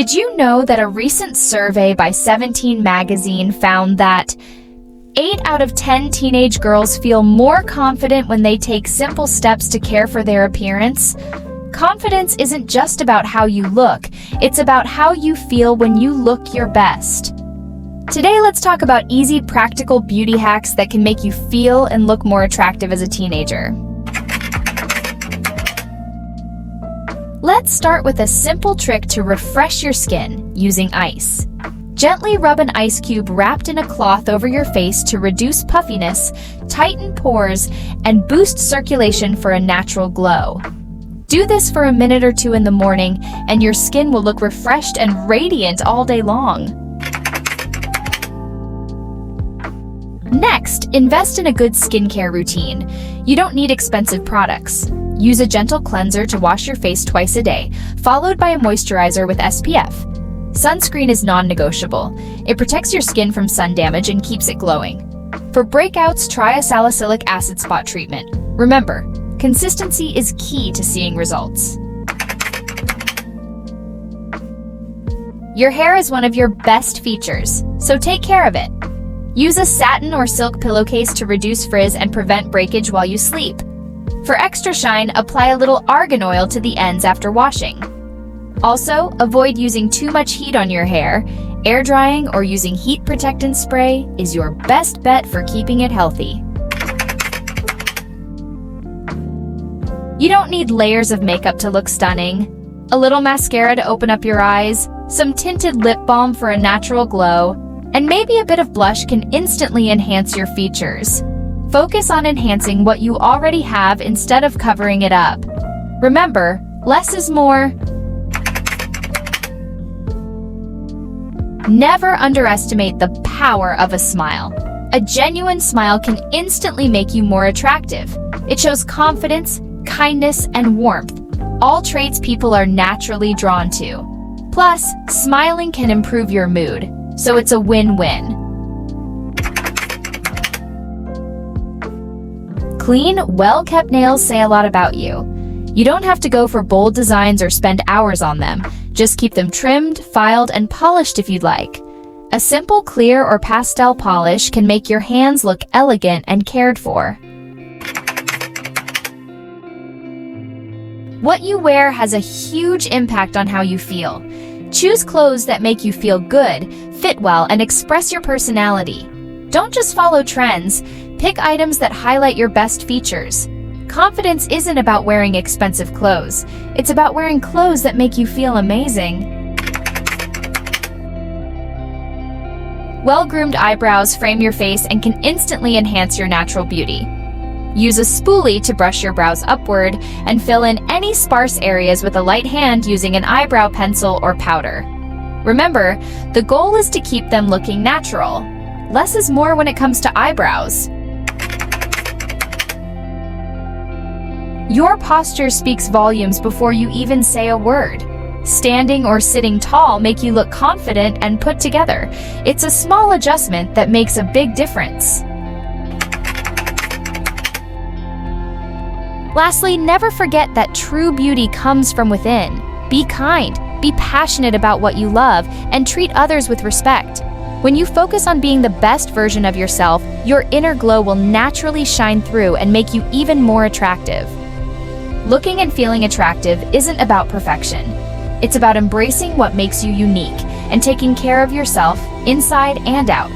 Did you know that a recent survey by 17 magazine found that 8 out of 10 teenage girls feel more confident when they take simple steps to care for their appearance? Confidence isn't just about how you look, it's about how you feel when you look your best. Today, let's talk about easy, practical beauty hacks that can make you feel and look more attractive as a teenager. Let's start with a simple trick to refresh your skin using ice. Gently rub an ice cube wrapped in a cloth over your face to reduce puffiness, tighten pores, and boost circulation for a natural glow. Do this for a minute or two in the morning, and your skin will look refreshed and radiant all day long. Next, invest in a good skincare routine. You don't need expensive products. Use a gentle cleanser to wash your face twice a day, followed by a moisturizer with SPF. Sunscreen is non-negotiable. It protects your skin from sun damage and keeps it glowing. For breakouts, try a salicylic acid spot treatment. Remember, consistency is key to seeing results. Your hair is one of your best features, so take care of it. Use a satin or silk pillowcase to reduce frizz and prevent breakage while you sleep. For extra shine, apply a little argan oil to the ends after washing. Also, avoid using too much heat on your hair. Air drying or using heat protectant spray is your best bet for keeping it healthy. You don't need layers of makeup to look stunning. A little mascara to open up your eyes, some tinted lip balm for a natural glow, and maybe a bit of blush can instantly enhance your features. Focus on enhancing what you already have instead of covering it up. Remember, less is more. Never underestimate the power of a smile. A genuine smile can instantly make you more attractive. It shows confidence, kindness, and warmth, all traits people are naturally drawn to. Plus, smiling can improve your mood, so it's a win-win. Clean, well-kept nails say a lot about you. You don't have to go for bold designs or spend hours on them. Just keep them trimmed, filed, and polished if you'd like. A simple clear or pastel polish can make your hands look elegant and cared for. What you wear has a huge impact on how you feel. Choose clothes that make you feel good, fit well, and express your personality. Don't just follow trends. Pick items that highlight your best features. Confidence isn't about wearing expensive clothes. It's about wearing clothes that make you feel amazing. Well-groomed eyebrows frame your face and can instantly enhance your natural beauty. Use a spoolie to brush your brows upward and fill in any sparse areas with a light hand using an eyebrow pencil or powder. Remember, the goal is to keep them looking natural. Less is more when it comes to eyebrows. Your posture speaks volumes before you even say a word. Standing or sitting tall make you look confident and put together. It's a small adjustment that makes a big difference. Lastly, never forget that true beauty comes from within. Be kind, be passionate about what you love, and treat others with respect. When you focus on being the best version of yourself, your inner glow will naturally shine through and make you even more attractive. Looking and feeling attractive isn't about perfection. It's about embracing what makes you unique and taking care of yourself inside and out.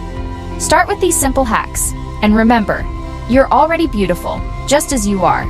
Start with these simple hacks, and remember, you're already beautiful, just as you are.